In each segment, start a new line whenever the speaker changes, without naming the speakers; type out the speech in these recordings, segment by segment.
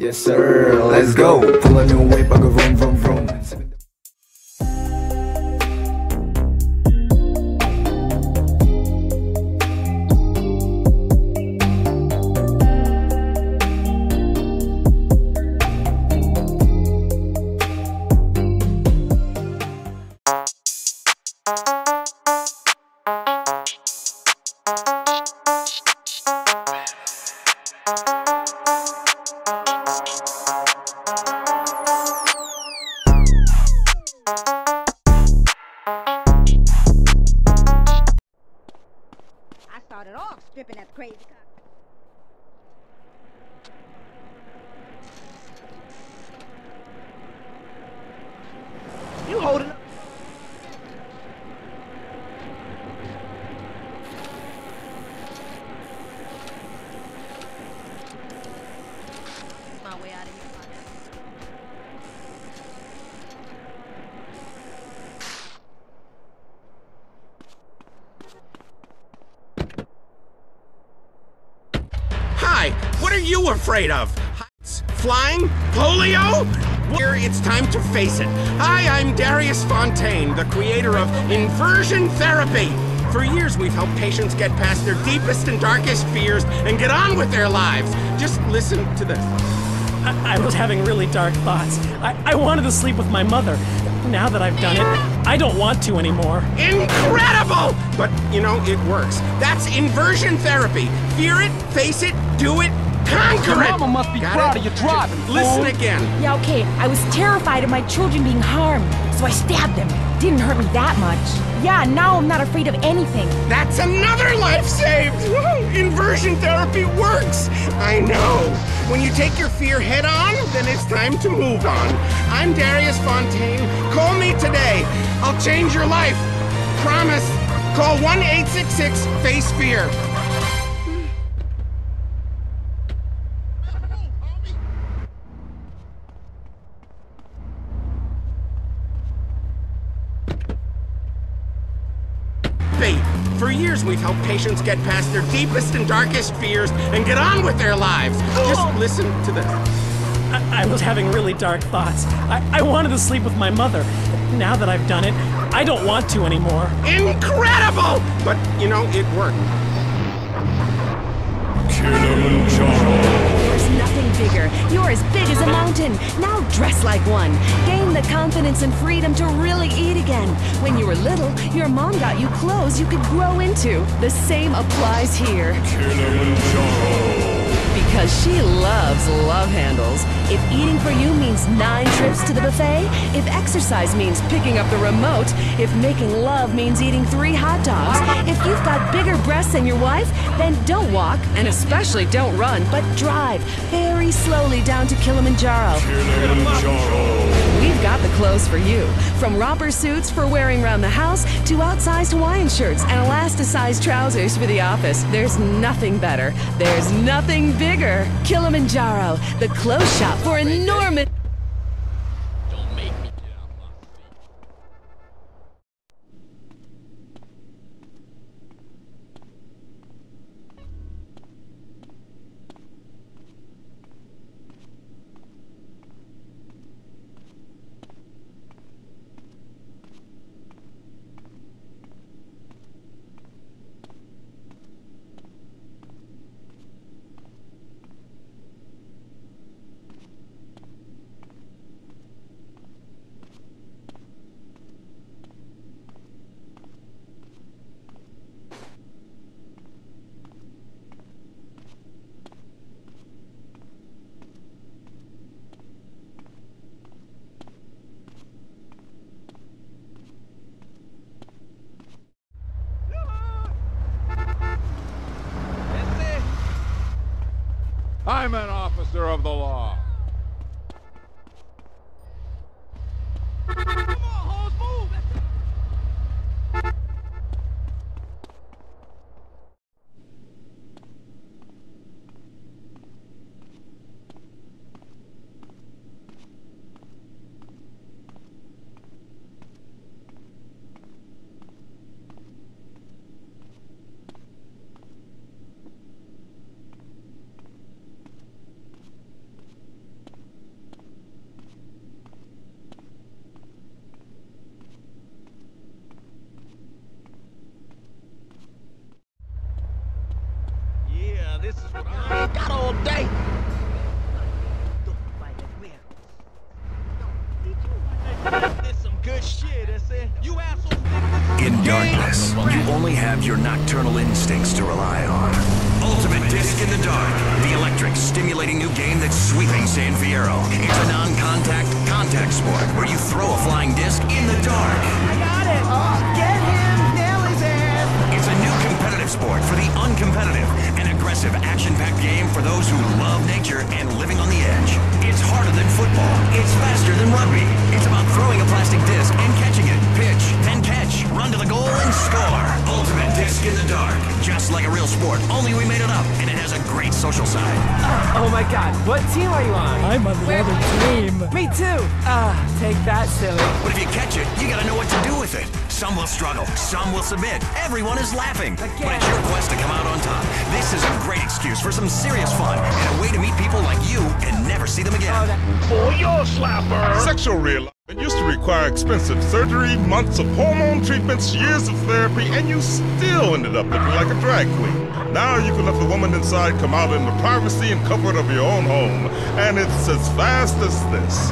Yes sir, let's go. Pull a new whip, I go vroom vroom vroom.
I started off stripping that crazy cock. You holding up? My way out of here.
Hi, what are you afraid of? Heights? Flying? Polio? Here, it's time to face it. Hi, I'm Darius Fontaine, the creator of inversion therapy. For years, we've helped patients get past their deepest and darkest fears and get on with their lives. Just listen to this.
I was having really dark thoughts. I wanted to sleep with my mother. Now that I've done it, I don't want to anymore.
Incredible! But, you know, it works. That's inversion therapy. Fear it, face it, do it, conquer it!
Your mama must be proud of your driving.
Listen again.
Yeah, okay, I was terrified of my children being harmed, so I stabbed them. Didn't hurt me that much. Yeah, now I'm not afraid of anything.
That's another life saved! Woo! Inversion therapy works! I know. When you take your fear head on, then it's time to move on. I'm Darius Fontaine. Call me today. I'll change your life. Promise. Call 1-866-FACE-FEAR. For years, we've helped patients get past their deepest and darkest fears and get on with their lives. Just listen to this.
I was having really dark thoughts. I wanted to sleep with my mother. Now that I've done it, I don't want to anymore.
Incredible! But, you know, it worked.
There's nothing bigger. You're as big as a mountain. Now dress like one. Gain the confidence and freedom to really eat again. When you were little, your mom got you clothes you could grow into. The same applies here. Because she loves love handles. If eating for you means 9 trips to the buffet, if exercise means picking up the remote, if making love means eating 3 hot dogs, if you've got bigger breasts than your wife, then don't walk, and especially don't run, but drive very slowly down to Kilimanjaro. We've got the clothes for you. From romper suits for wearing around the house to outsized Hawaiian shirts and elasticized trousers for the office. There's nothing better. There's nothing bigger. Kilimanjaro, the clothes shop for enormous...
Don't make me get out my feet.
I'm an officer of the law.
Come on, hoes, move! I ain't got all day. That's some good shit, I said. You assholes think this is
In darkness, you only have your nocturnal instincts to rely on. Ultimate Disc in the Dark, the electric, stimulating new game that's sweeping San Fierro. It's a non-contact, contact sport where you throw a flying disc in the dark.
I got it. Oh, get him. Nail his ass.
It's a new competitive sport for the uncompetitive, an aggressive, action-packed game for those who love nature and living on the edge. It's harder than football. It's faster than rugby. It's about throwing a plastic disc and catching it. Pitch, then catch, run to the goal and score. Ultimate Disc in the Dark. Just like a real sport, only we made it up, and it has a great social side.
Oh my god, what team are you on?
I'm on the other team.
Me too! Take that, silly.
But if you catch it, you gotta know what to do with it. Some will struggle, some will submit. Everyone is laughing. But it's your quest to come out on top. This is a great excuse for some serious fun, and a way to meet people like you and never see them again.
Oh, you're a slapper! Sexual realignment used to require expensive surgery, months of hormone treatments, years of therapy, and you still ended up looking like a drag queen. Now you can let the woman inside come out in the privacy and comfort of your own home, and it's as fast as this.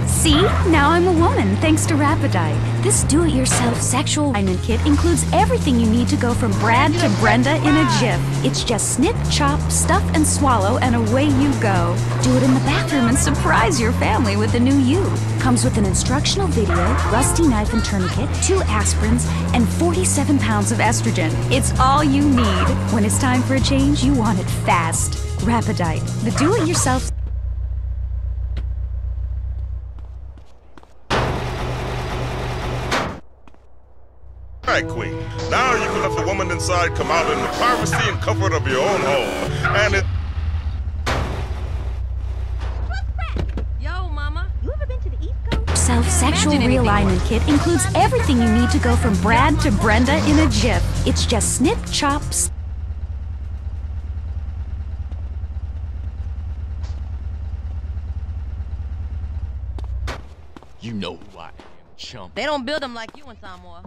See? Now I'm a woman, thanks to Rapidite. This do-it-yourself sexual alignment kit includes everything you need to go from Brad to Brenda in a jiff. It's just snip, chop, stuff, and swallow, and away you go. Do it in the bathroom and surprise your family with the new you. Comes with an instructional video, rusty knife and tourniquet, 2 aspirins, and 47 pounds of estrogen. It's all you need. When it's time for a change, you want it fast. Rapidite, the do-it-yourself
Queen. Now you can let the woman inside come out in the privacy and comfort of your own home, and it.
Yo, Mama, you ever been to the East Coast?
Self-sexual realignment kit includes everything you need to go from Brad to Brenda in a jiff. It's just snip, chops.
You know who I am, chump.
They don't build them like you in Samoa.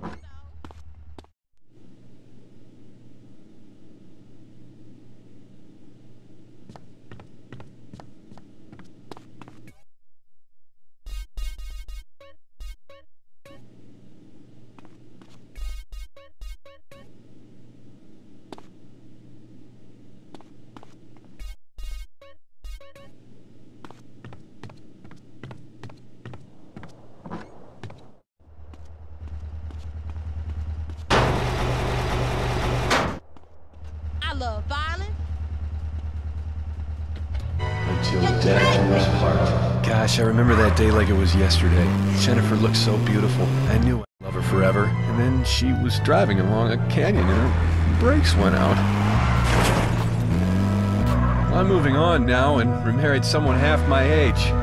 I love violence.
Until death do us part. Gosh, I remember that day like it was yesterday. Jennifer looked so beautiful. I knew I'd love her forever. And then she was driving along a canyon and her brakes went out. I'm moving on now and remarried someone half my age.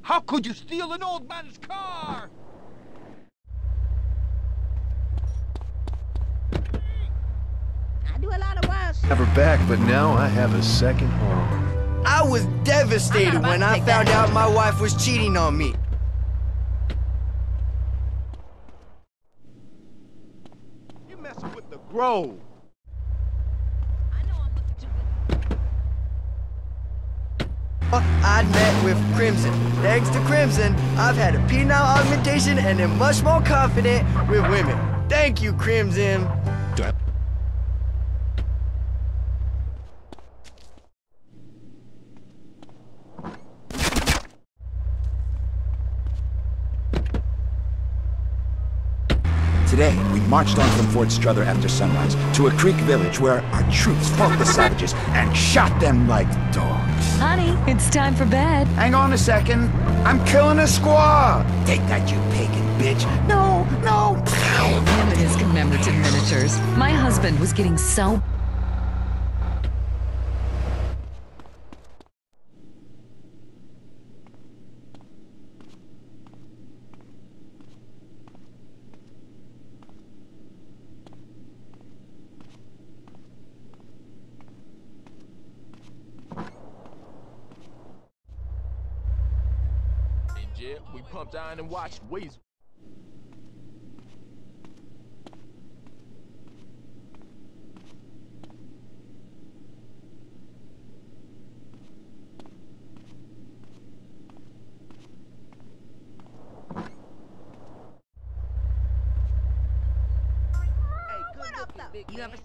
How could you steal an old man's car?
I do a lot of wild shit.
Have her back, but now I have a second home.
I was devastated when I found out my wife was cheating on me.
You're messing with the Grove.
I'd met with Crimson. Thanks to Crimson, I've had a penile augmentation and am much more confident with women. Thank you, Crimson.
Today, we marched on from Fort Strother after sunrise to a creek village where our troops fought the savages and shot them like dogs.
Honey, it's time for bed.
Hang on a second. I'm killing a squaw. Take that, you pagan bitch. No, no.
Him and his commemorative miniatures. My husband was getting so...
We pumped iron and watched Weasel.
You ever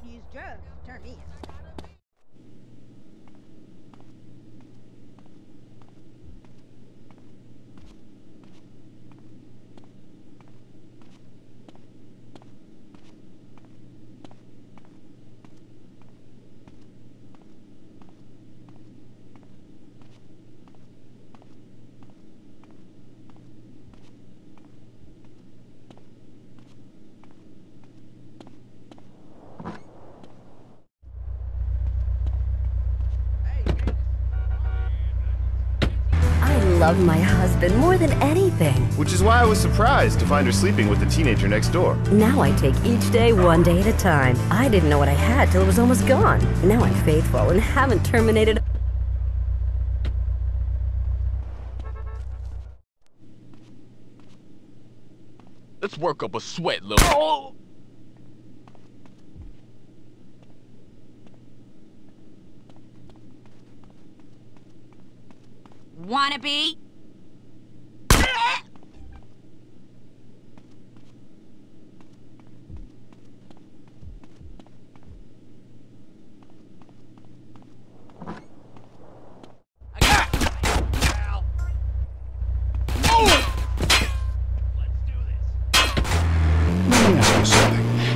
use drugs to turn me in?
I love my husband more than anything.
Which is why I was surprised to find her sleeping with the teenager next door.
Now I take each day one day at a time. I didn't know what I had till it was almost gone. Now I'm faithful and haven't terminated.
Let's work up a sweat, little. Oh!
Wannabe?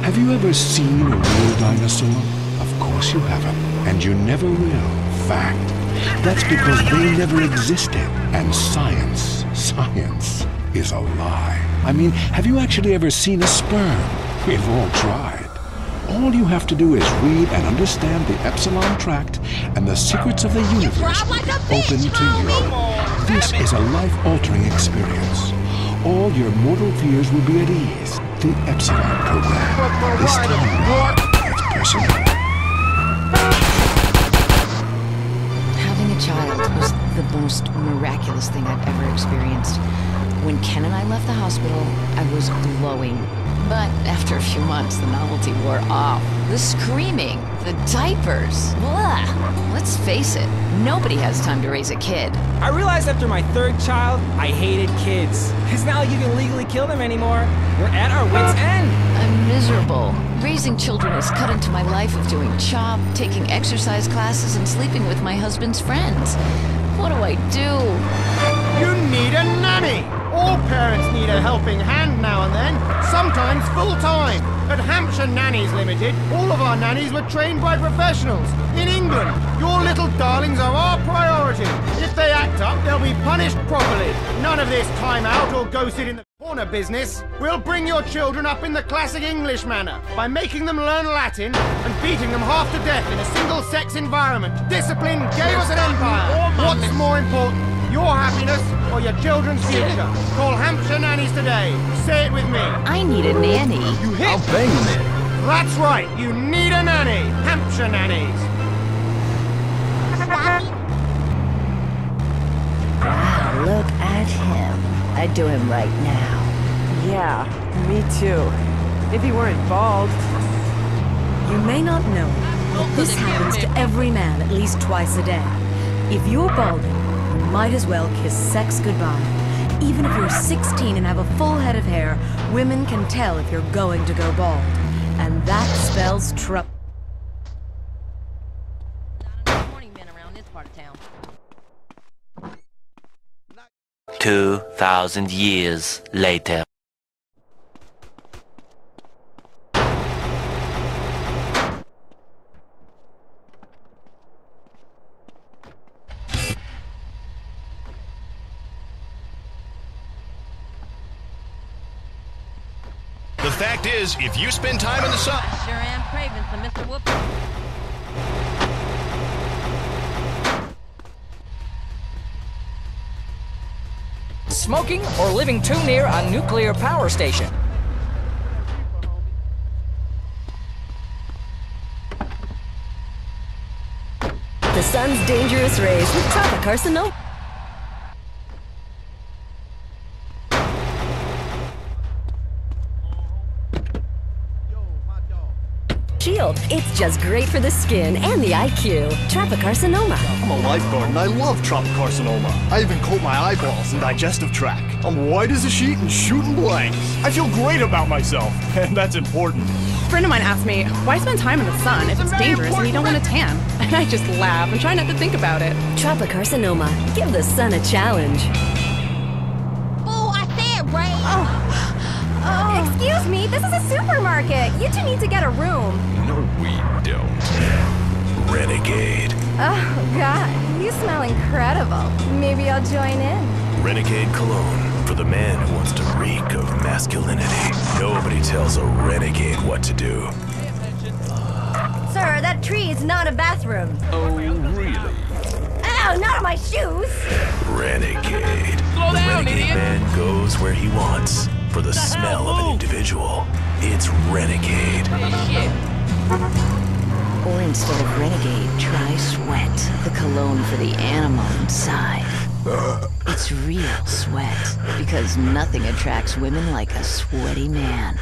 Have you ever seen a real dinosaur? Of course you haven't, and you never will. Fact. That's because they never existed. And science is a lie. I mean, have you actually ever seen a sperm? We've all tried. All you have to do is read and understand the Epsilon Tract, and the secrets of the universe open to you. This is a life-altering experience. All your mortal fears will be at ease. The Epsilon program. This time, it's personal.
Having a child was the most miraculous thing I've ever experienced. When Ken and I left the hospital, I was glowing. But after a few months, the novelty wore off. The screaming, the diapers, blah. Let's face it, nobody has time to raise a kid.
I realized after my third child, I hated kids. It's not like you can legally kill them anymore. We're at our wits' end.
I'm miserable. Raising children has cut into my life of doing CHOP, taking exercise classes, and sleeping with my husband's friends. What do I do?
You need a nanny! All parents need a helping hand now and then, sometimes full-time. At Hampshire Nannies Limited, all of our nannies were trained by professionals. In England, your little darlings are our priority. If they act up, they'll be punished properly. None of this time out or go sit in the corner business. We'll bring your children up in the classic English manner by making them learn Latin and beating them half to death in a single-sex environment. Discipline gave us an empire. What's more important? Your happiness or your children's future? Call Hampshire Nannies today. Say it with me.
I need a nanny.
You hit.
I'll bang a nanny.
That's right. You need a nanny. Hampshire Nannies.
Wow, look at him. I'd do him right now.
Yeah, me too. If he weren't bald.
You may not know, but this happens to every man at least twice a day. If you're balding, you might as well kiss sex goodbye. Even if you're 16 and have a full head of hair, women can tell if you're going to go bald. And that spells trouble.
2,000 years later.
The fact is, if you spend time in the sun...
I sure am craving some Mr. Whoop.
Smoking or living too near a nuclear power station.
The
sun's dangerous rays with Tropicarcinoma. Shield. It's just great for the skin and the IQ. Tropicarcinoma.
I'm a lifeguard and I love Tropicarcinoma. I even coat my eyeballs in digestive tract. I'm white as a sheet and shooting blanks. I feel great about myself, and that's important.
A friend of mine asked me, why spend time in the sun if it's dangerous and you don't want to tan? And I just laugh and try not to think about it.
Tropicarcinoma. Give the sun a challenge.
Oh, I said, Ray.
Excuse me, this is a supermarket. You two need to get a room.
No, we don't. Renegade.
Oh, God, you smell incredible. Maybe I'll join in.
Renegade cologne for the man who wants to reek of masculinity. Nobody tells a renegade what to do.
Sir, that tree is not a bathroom.
Oh, really?
Ow, not on my shoes.
Renegade.
Slow
The
down,
renegade
idiot.
man goes where he wants. For the smell of an individual, it's Renegade.
Or instead of Renegade, try Sweat, the cologne for the animal inside. It's real sweat, because nothing attracts women like a sweaty man.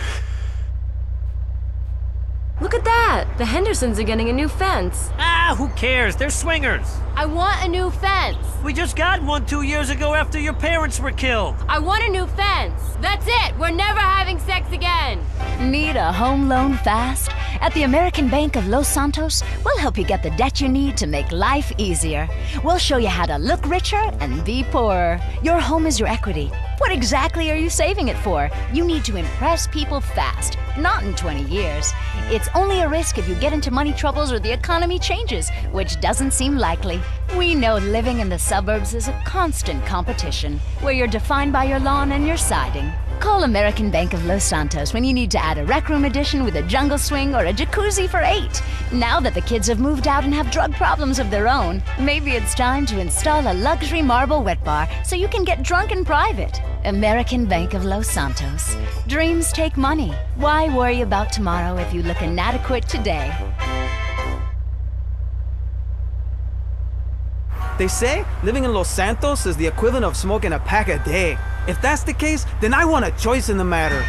Look at that! The Hendersons are getting a new fence.
Ah, who cares? They're swingers.
I want a new fence.
We just got one 2 years ago after your parents were killed.
I want a new fence. That's it. We're never having sex again.
Need a home loan fast? At the American Bank of Los Santos, we'll help you get the debt you need to make life easier. We'll show you how to look richer and be poorer. Your home is your equity. What exactly are you saving it for? You need to impress people fast, not in 20 years. It's only a risk if you get into money troubles or the economy changes, which doesn't seem likely. We know living in the suburbs is a constant competition, where you're defined by your lawn and your siding. Call American Bank of Los Santos when you need to add a rec room addition with a jungle swing or a jacuzzi for 8. Now that the kids have moved out and have drug problems of their own, maybe it's time to install a luxury marble wet bar so you can get drunk in private. American Bank of Los Santos. Dreams take money. Why worry about tomorrow if you look inadequate today?
They say living in Los Santos is the equivalent of smoking a pack a day. If that's the case, then I want a choice in the matter.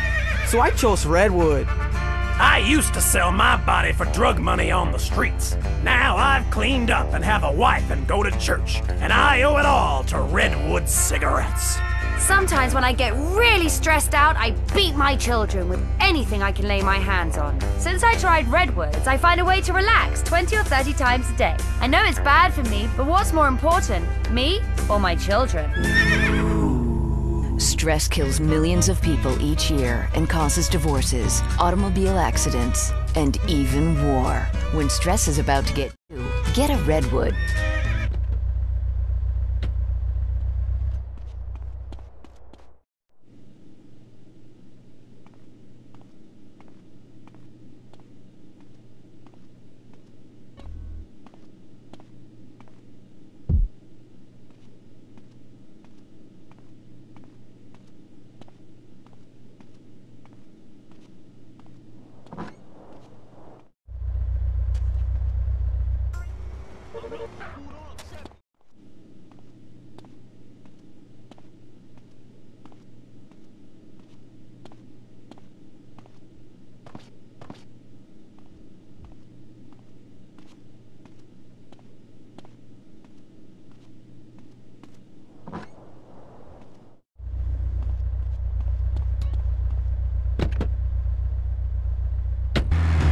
So I chose Redwood.
I used to sell my body for drug money on the streets. Now I've cleaned up and have a wife and go to church. And I owe it all to Redwood cigarettes.
Sometimes when I get really stressed out, I beat my children with anything I can lay my hands on. Since I tried Redwoods, I find a way to relax 20 or 30 times a day. I know it's bad for me, but what's more important, me or my children?
Stress kills millions of people each year and causes divorces, automobile accidents, and even war. When stress is about to get you, get a Redwood.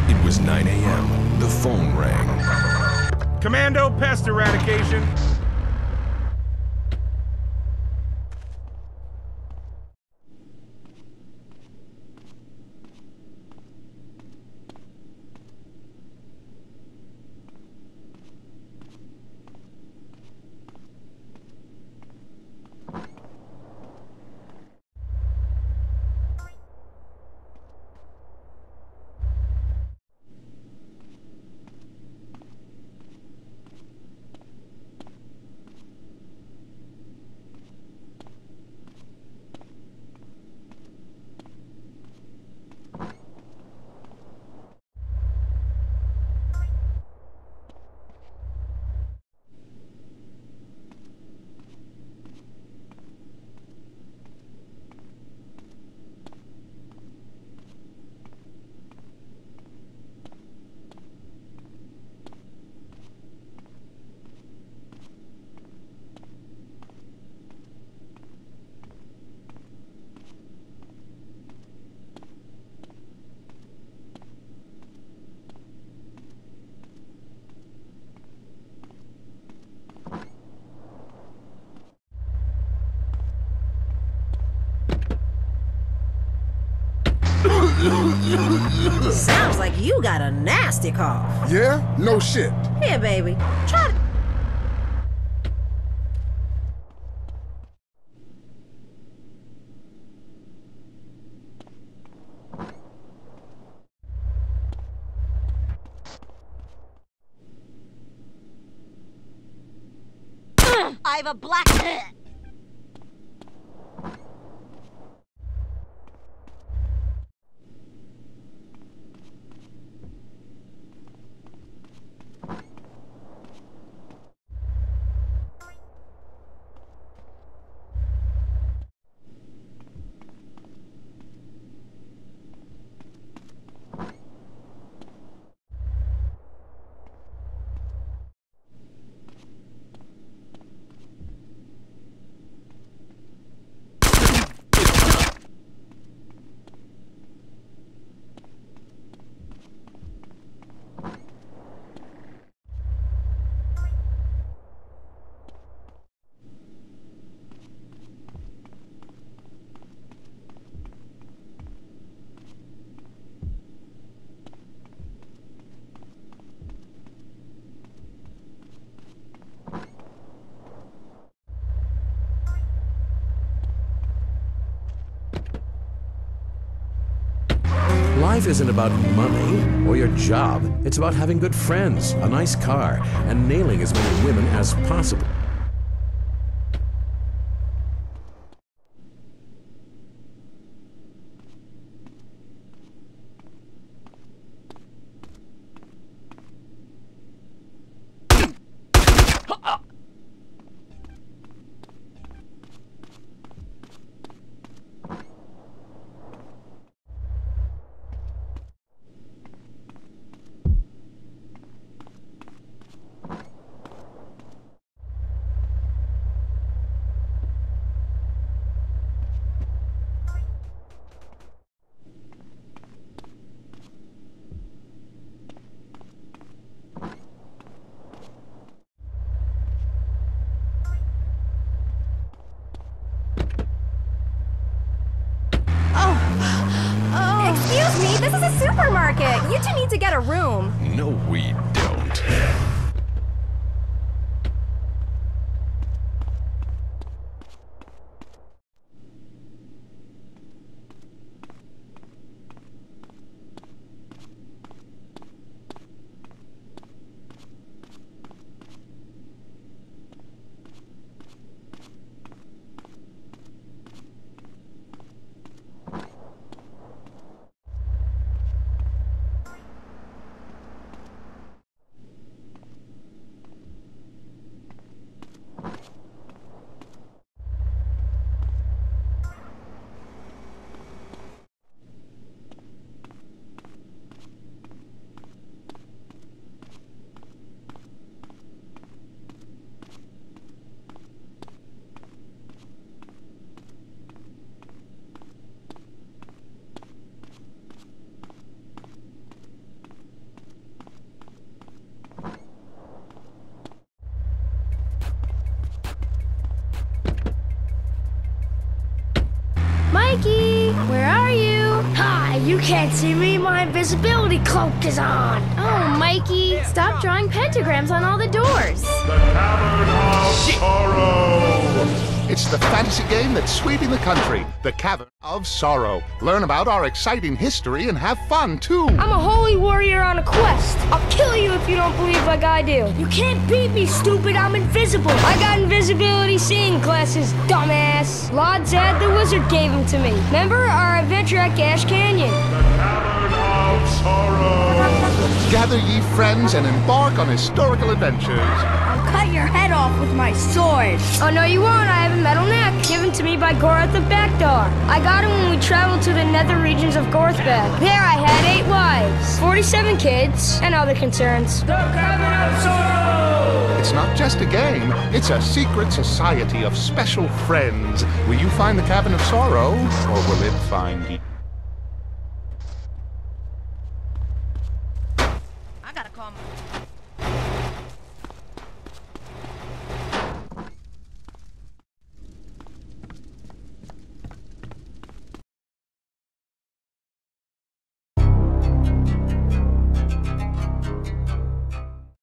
It was 9 a.m. The phone rang.
Commando pest eradication.
Sounds like you got a nasty cough.
Yeah? No shit.
Here, baby. Try to...
I have a black...
Life isn't about money or your job. It's about having good friends, a nice car, and nailing as many women as possible.
Excuse me, this is a supermarket. You two need to get a room.
No, we don't.
Mikey, where are you? Hi, you can't see me. My invisibility cloak is on. Oh, Mikey, stop drawing pentagrams on all the doors.
The Cavern of Sorrow! It's the fantasy game that's sweeping the country. The Cavern of Sorrow. Learn about our exciting history and have fun, too.
I'm a holy warrior on a quest. I'll kill you if you don't believe like I do. You can't beat me, stupid. I'm invisible. I got invisibility seeing glasses, dumbass. Lord Zad the Wizard gave them to me. Remember our adventure at Gash Canyon?
The Cavern of Sorrow. Gather ye friends and embark on historical adventures.
I'll cut your head off with my sword. Oh, no, you won't. I have a metal neck given to me by Gorath the Backdoor. I got him when we traveled to the nether regions of Gorthbag. There I had 8 wives, 47 kids, and other concerns. The Cavern of Sorrow!
It's not just a game, it's a secret society of special friends. Will you find the Cavern of Sorrow, or will it find you?